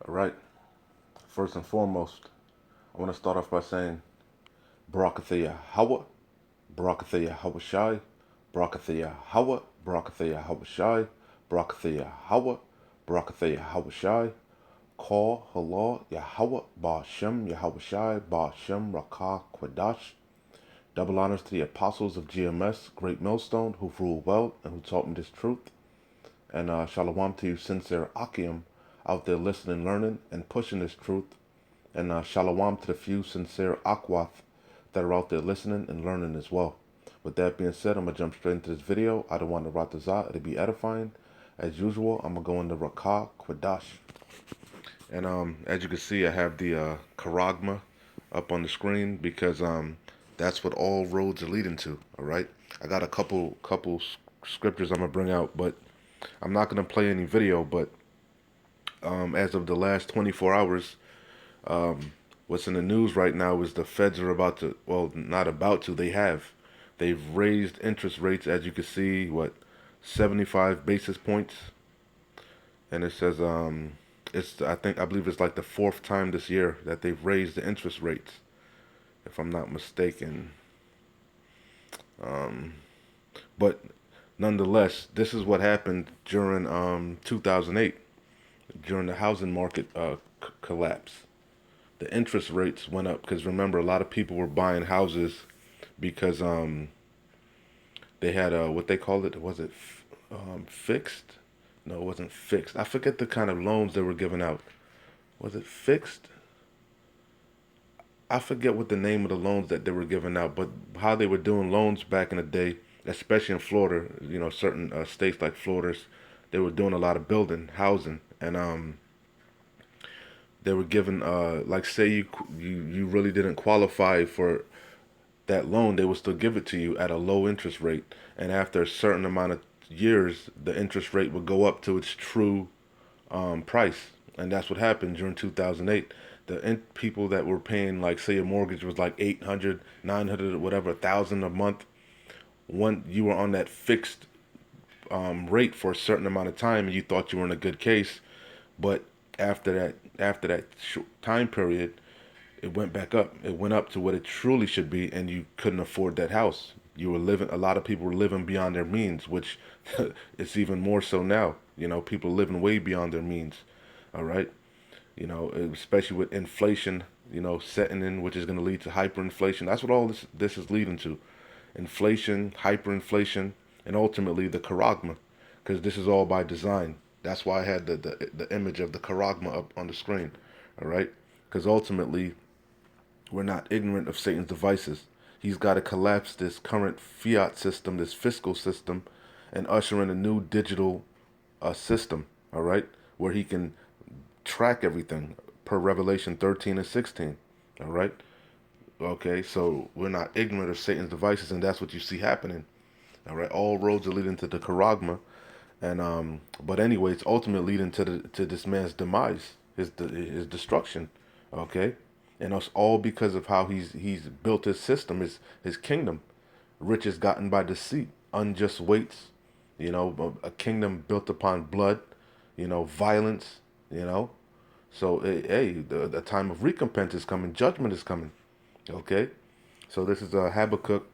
All right. First and foremost, I want to start off by saying Barakathia Hawa, Barakathia Hawa Shai, Barakathia Hawa, Barakathia Hawa Shai, Barakathia Hawa, Barakathia Hawa Shai, Call Halal Yahweh Ba Shem Yahweh Shai Ba Shem Rakah Quadash. Double honors to the apostles of GMS, Great Millstone, who ruled well and who taught me this truth. And shalom to you, sincere Akim, out there listening, learning, and pushing this truth. And shalom to the few sincere Akwath that are out there listening and learning as well. With that being said, I'm going to jump straight into this video. I don't want to ratazah. It'll be edifying. As usual, I'm going to go into Rakah Quadash. And as you can see, I have the Karagma up on the screen because that's what all roads are leading to. All right, I got a couple scriptures I'm gonna bring out, but I'm not gonna play any video. But as of the last 24 hours, what's in the news right now is the feds are about to, well, not about to, they've raised interest rates, as you can see, 75 basis points, and it says I believe it's like the fourth time this year that they've raised the interest rates, if I'm not mistaken. But nonetheless, this is what happened during 2008, during the housing market collapse. The interest rates went up because remember, a lot of people were buying houses because they had what they called it. Was it fixed? No, it wasn't fixed. I forget the kind of loans they were giving out. Was it fixed? I forget what the name of the loans that they were giving out, but how they were doing loans back in the day, especially in Florida, certain states like Florida's, they were doing a lot of building, housing, and they were giving, like, say you really didn't qualify for that loan, they would still give it to you at a low interest rate, and after a certain amount of years, the interest rate would go up to its true price, and that's what happened during 2008. People that were paying, like, say a mortgage was like 800, 900, whatever, 1,000 a month. When you were on that fixed rate for a certain amount of time, and you thought you were in a good case, but after that time period, it went back up. It went up to what it truly should be, and you couldn't afford that house. You were living. A lot of people were living beyond their means, which it's even more so now. People living way beyond their means. All right. Especially with inflation, setting in, which is going to lead to hyperinflation. That's what all this is leading to: inflation, hyperinflation, and ultimately the charagma, because this is all by design. That's why I had the image of the charagma up on the screen. All right, because ultimately we're not ignorant of Satan's devices. He's got to collapse this current fiat system, this fiscal system, and usher in a new digital system, all right, where he can track everything per Revelation 13 and 16, all right? Okay, so we're not ignorant of Satan's devices, and that's what you see happening, all right? All roads are leading to the charagma, and but anyway, it's ultimately leading to this man's demise, his destruction, okay? And it's all because of how he's built his system, his kingdom, riches gotten by deceit, unjust weights, a kingdom built upon blood, violence, you know. So hey, the time of recompense is coming, judgment is coming, okay. So this is Habakkuk.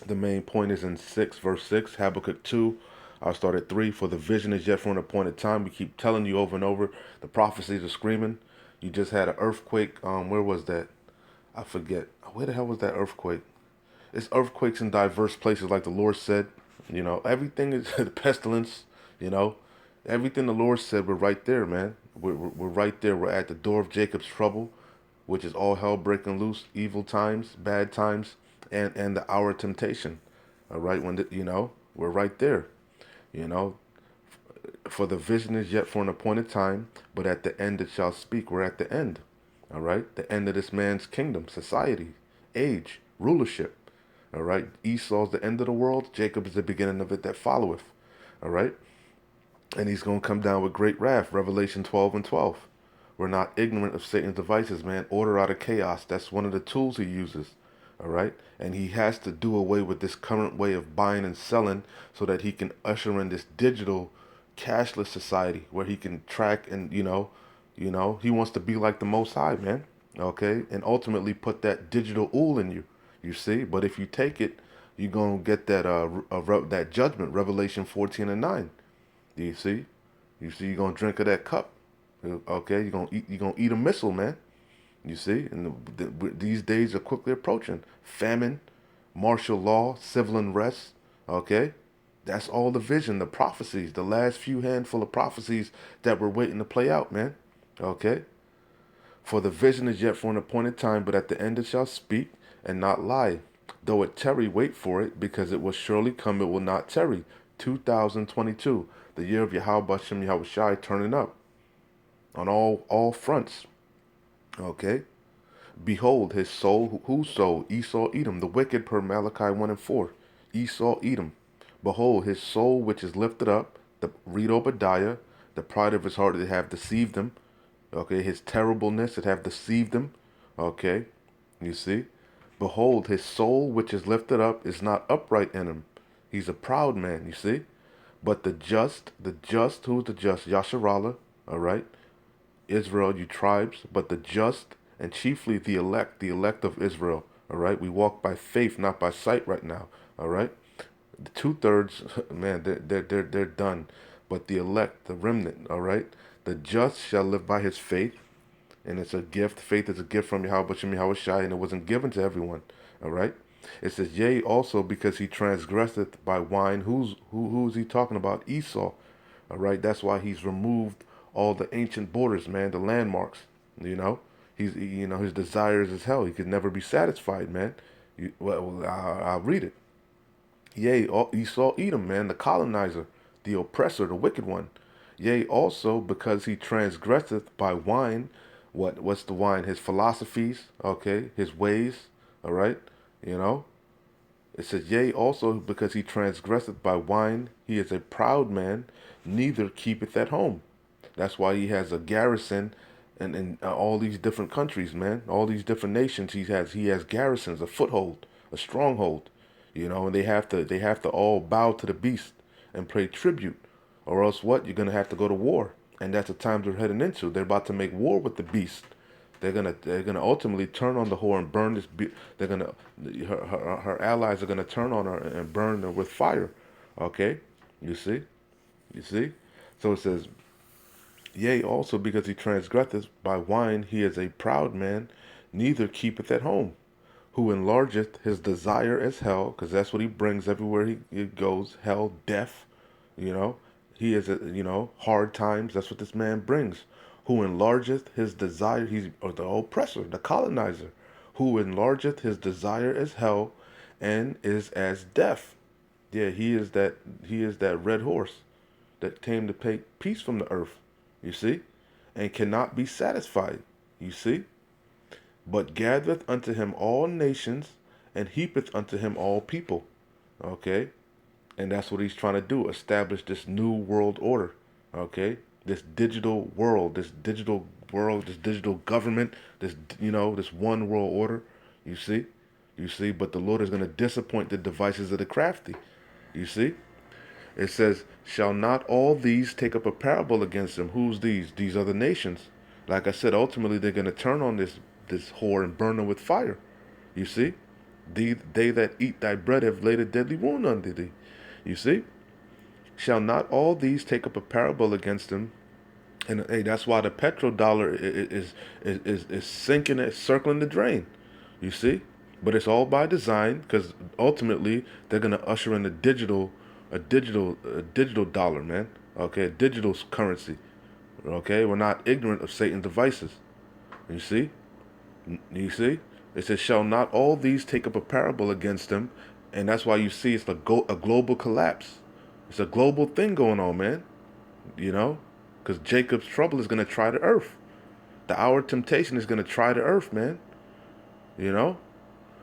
The main point is in 6 verse 6. Habakkuk 2. I'll start at 3. For the vision is yet for an appointed time. We keep telling you over and over. The prophecies are screaming. You just had an earthquake. Where was that? I forget. Where the hell was that earthquake? It's earthquakes in diverse places, like the Lord said. Everything is the pestilence. You know, everything the Lord said, we're right there, man. We're right there. We're at the door of Jacob's trouble, which is all hell breaking loose, evil times, bad times, and the hour of temptation. All right, we're right there. You know, for the vision is yet for an appointed time, but at the end it shall speak. We're at the end. All right, the end of this man's kingdom, society, age, rulership. All right, Esau's the end of the world. Jacob is the beginning of it that followeth. All right, and he's going to come down with great wrath. Revelation 12 and 12. We're not ignorant of Satan's devices, man. Order out of chaos. That's one of the tools he uses. All right. And he has to do away with this current way of buying and selling so that he can usher in this digital cashless society where he can track and, He wants to be like the Most High, man. Okay, and ultimately put that digital ool in you. You see, but if you take it, you're gonna get that that judgment, Revelation 14:9. Do you see? You see, you're gonna drink of that cup. Okay, you're gonna eat a missile, man. You see, and these days are quickly approaching. Famine, martial law, civil unrest. Okay, that's all the vision, the prophecies, the last few handful of prophecies that we're waiting to play out, man. Okay, for the vision is yet for an appointed time, but at the end it shall speak and not lie. Though it tarry, wait for it, because it will surely come, it will not tarry. 2022, the year of Yahweh Shem Yahweh Shai turning up on all fronts. Okay. Behold, his soul, whose soul? Esau, Edom, the wicked, per Malachi 1 and 4. Esau, Edom. Behold, his soul which is lifted up, read Obadiah, the pride of his heart that have deceived him. Okay, his terribleness that have deceived him. Okay, you see? Behold, his soul which is lifted up is not upright in him. He's a proud man, you see? But the just, who's the just? Yasharallah, all right? Israel, you tribes, but the just and chiefly the elect of Israel. All right, we walk by faith, not by sight, right now. All right, the 2/3, man, they're done, but the elect, the remnant. All right, the just shall live by his faith, and it's a gift. Faith is a gift from Yahweh Shem Yahweh Shai, and it wasn't given to everyone. All right. It says, yea, also because he transgresseth by wine. Who's he talking about? Esau. All right. That's why he's removed all the ancient borders, man, the landmarks. You know, his desires is hell. He could never be satisfied, man. I'll read it. Yea, Esau, Edom, man, the colonizer, the oppressor, the wicked one. Yea, also because he transgresseth by wine. What's the wine? His philosophies, okay, his ways, all right, you know. It says, yea, also because he transgresseth by wine, he is a proud man, neither keepeth at home. That's why he has a garrison in all these different countries, man. All these different nations, he has garrisons, a foothold, a stronghold, and they have to all bow to the beast and pay tribute, or else what? You're gonna have to go to war, and that's the times we're heading into. They're about to make war with the beast. They're gonna ultimately turn on the whore and burn this. They're gonna her allies are gonna turn on her and burn her with fire. Okay, you see, you see. So it says, yea, also because he transgresseth by wine, he is a proud man, neither keepeth at home, who enlargeth his desire as hell, because that's what he brings everywhere he goes, hell, death, you know. He is, hard times, that's what this man brings. Who enlargeth his desire, or the oppressor, the colonizer, who enlargeth his desire as hell, and is as death. Yeah, he is that red horse that came to take peace from the earth, you see, and cannot be satisfied, you see, but gathereth unto him all nations, and heapeth unto him all people. Okay? And that's what he's trying to do, establish this new world order. Okay? This digital world, this digital government, this one world order. You see? You see? But the Lord is going to disappoint the devices of the crafty. You see? It says, shall not all these take up a parable against them? Who's these? These are the nations. Like I said, ultimately they're going to turn on this whore and burn them with fire. You see? They that eat thy bread have laid a deadly wound unto thee. You see? Shall not all these take up a parable against them? And hey, that's why the petrodollar is sinking, it's circling the drain. You see? But it's all by design, because ultimately they're gonna usher in a digital dollar, man. Okay, a digital currency. Okay, we're not ignorant of Satan's devices. You see? You see? It says, shall not all these take up a parable against them? And that's why you see it's a global collapse. It's a global thing going on, man. You know? Because Jacob's trouble is going to try the earth. The hour of temptation is going to try the earth, man. You know?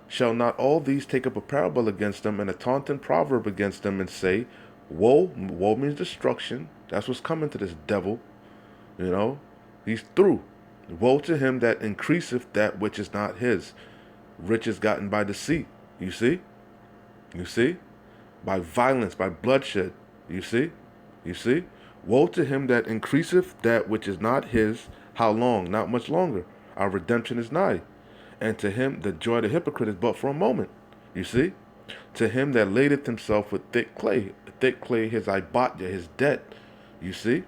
Shall not all these take up a parable against them and a taunting proverb against them and say, woe, woe means destruction. That's what's coming to this devil. You know? He's through. Woe to him that increaseth that which is not his. Riches gotten by deceit. You see? You see? By violence, by bloodshed. You see? You see? Woe to him that increaseth that which is not his, How long? Not much longer. Our redemption is nigh. And to him the joy of the hypocrite is but for a moment. You see? To him that ladeth himself with thick clay, his ibotya, his debt. You see?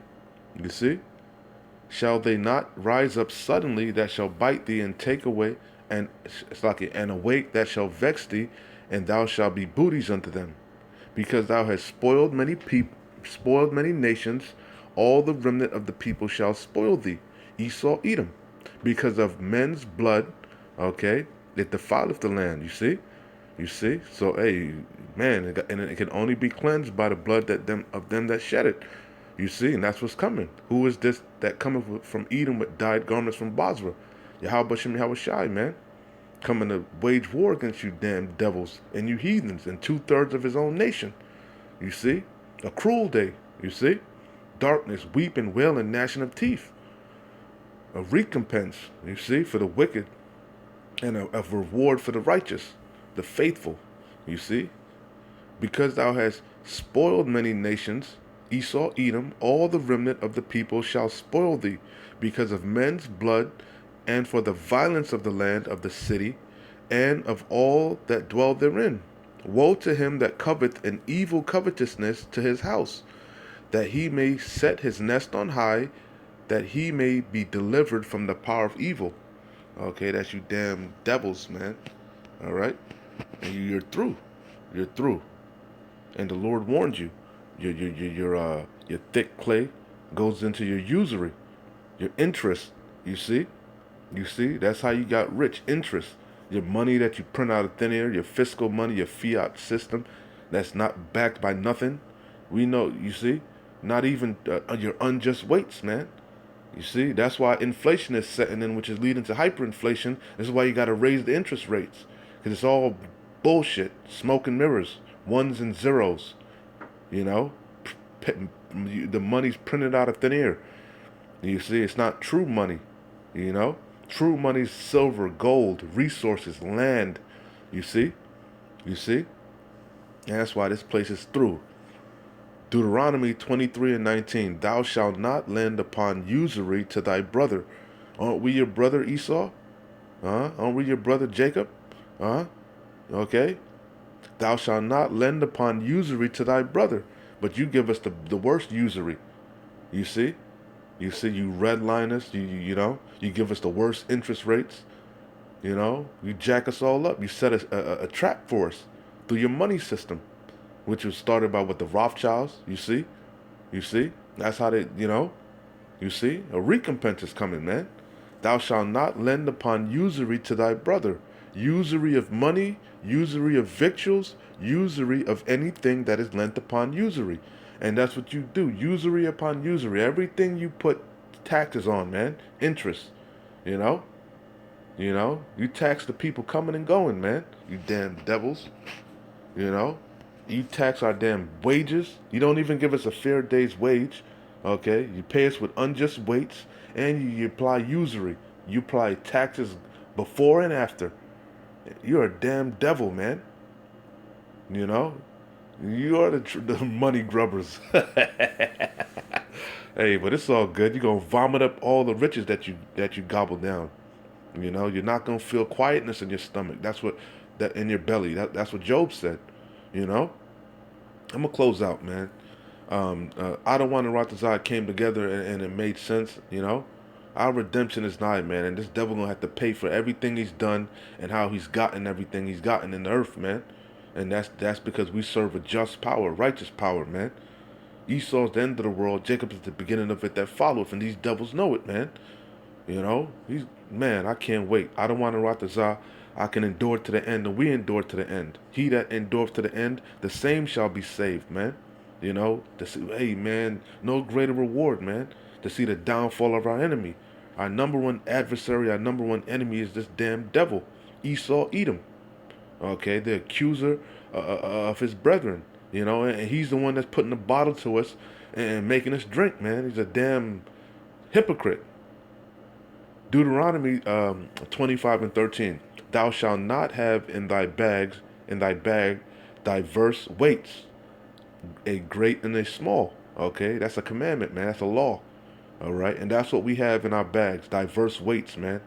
You see? Shall they not rise up suddenly that shall bite thee and take away, and it's like an awake that shall vex thee, and thou shalt be booties unto them, because thou hast spoiled many nations, all the remnant of the people shall spoil thee. Esau, Edom, because of men's blood. Okay, it defileth the land. You see. So hey, man, and it can only be cleansed by the blood them that shed it. You see, and that's what's coming. Who is this that cometh from Edom with dyed garments from Basra? Yahweh Shem Yahweh Shai, man. Coming to wage war against you damn devils and you heathens and 2/3 of his own nation. You see? A cruel day, you see? Darkness, weeping, wailing, gnashing of teeth. A recompense, you see, for the wicked, and a reward for the righteous, the faithful, you see? Because thou hast spoiled many nations, Esau, Edom, all the remnant of the people shall spoil thee, because of men's blood, and for the violence of the land of the city, and of all that dwell therein. Woe to him that coveteth an evil covetousness to his house, that he may set his nest on high, that he may be delivered from the power of evil. Okay, that's you damn devils, man. All right, and you're through. You're through. And the Lord warned you. Your thick clay goes into your usury, your interest. You see, that's how you got rich. Interest, your money that you print out of thin air, your fiscal money, your fiat system, that's not backed by nothing. We know. You see, not even your unjust weights, man. You see, that's why inflation is setting in, which is leading to hyperinflation. This is why you got to raise the interest rates, because it's all bullshit, smoke and mirrors, ones and zeros. You know, the money's printed out of thin air. You see, it's not true money. You know, true money's silver, gold, resources, land. You see, and that's why this place is through. Deuteronomy 23:19. Thou shalt not lend upon usury to thy brother. Aren't we your brother Esau? Aren't we your brother Jacob? Okay. Thou shalt not lend upon usury to thy brother, but you give us the worst usury. You see? You redline us. You give us the worst interest rates. You jack us all up. You set a trap for us through your money system, which was started by the Rothschilds. You see, that's how they. You see, a recompense is coming, man. Thou shalt not lend upon usury to thy brother. Usury of money, usury of victuals, usury of anything that is lent upon usury. And that's what you do, usury upon usury. Everything you put taxes on, man. Interest, you know? You tax the people coming and going, man. You damn devils, You tax our damn wages. You don't even give us a fair day's wage, okay? You pay us with unjust weights, and you apply usury. You apply taxes before and after. You're a damn devil, man. You are the money grubbers. Hey, but it's all good. You're gonna vomit up all the riches that you gobble down. You're not gonna feel quietness in your stomach. That in your belly. That's what Job said. I'm gonna close out, man. Adawan and Ratazai came together and it made sense. Our redemption is nigh, man, and this devil gonna have to pay for everything he's done and how he's gotten everything he's gotten in the earth, man. And that's because we serve a just power, righteous power, man. Esau's the end of the world. Jacob is the beginning of it that followeth, and these devils know it, man. Man, I can't wait. I don't want to Ratazah. I can endure to the end, and we endure to the end. He that endureth to the end, the same shall be saved, man. Hey, man, no greater reward, man, to see the downfall of our enemy. Our number one adversary, our number one enemy is this damn devil, Esau, Edom. Okay, the accuser of his brethren. And he's the one that's putting the bottle to us and making us drink, man. He's a damn hypocrite. Deuteronomy 25:13. Thou shalt not have in thy bag diverse weights, a great and a small. Okay, that's a commandment, man. That's a law. All right, and that's what we have in our bags, diverse weights, man.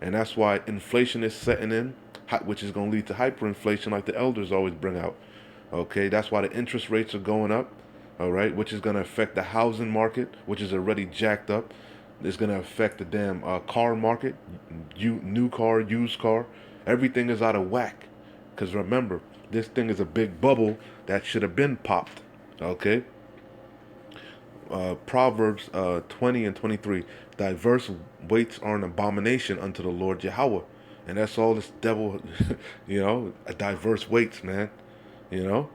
And that's why inflation is setting in, which is going to lead to hyperinflation, like the elders always bring out. Okay, that's why the interest rates are going up. All right, which is going to affect the housing market, which is already jacked up. It's going to affect the damn car market, new car, used car. Everything is out of whack. Because remember, this thing is a big bubble that should have been popped. Okay, Proverbs 20 and 23. Diverse weights are an abomination unto the Lord Yahweh. And that's all this devil, diverse weights, man. You know,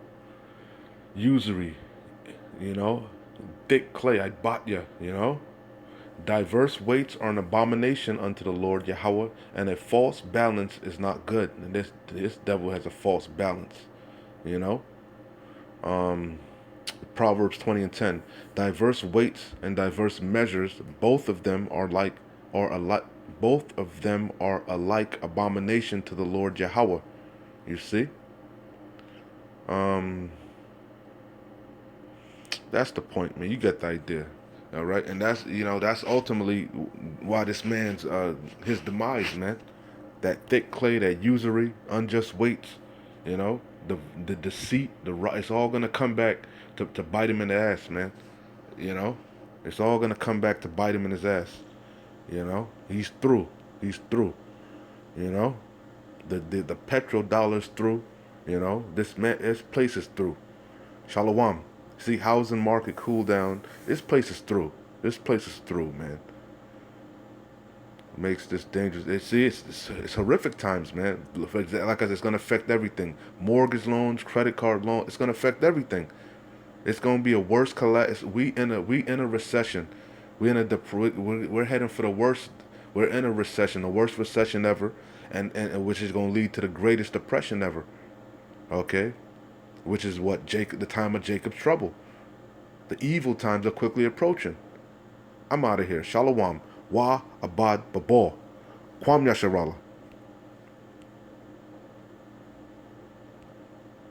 usury, you know, thick clay, I bought you. Diverse weights are an abomination unto the Lord Yahweh, and a false balance is not good. And this devil has a false balance, you know. Um, Proverbs 20 and 10. Diverse weights and diverse measures, both of them are alike both of them are alike abomination to the Lord Yahweh. You see? Um that's the point, man. You get the idea. All right? And that's ultimately why this man's his demise, man. That thick clay, that usury, unjust weights, you know, the deceit, it's all gonna come back to bite him in the ass, man. You know, it's all gonna come back to bite him in his ass. You know, he's through. He's through. You know, the petrodollar's through. You know, this place is through. Shalom. See, housing market cool down. This place is through. This place is through, man. Makes this dangerous. It's horrific times, man. Like I said, it's gonna affect everything. Mortgage loans, credit card loans. It's gonna affect everything. It's gonna be a worse collapse. We in a recession. We're heading for the worst. We're in a recession, the worst recession ever, and which is gonna lead to the greatest depression ever. Okay, which is what the time of Jacob's trouble. The evil times are quickly approaching. I'm out of here. Shalom. Wa abad babor. Kwam Yasharala.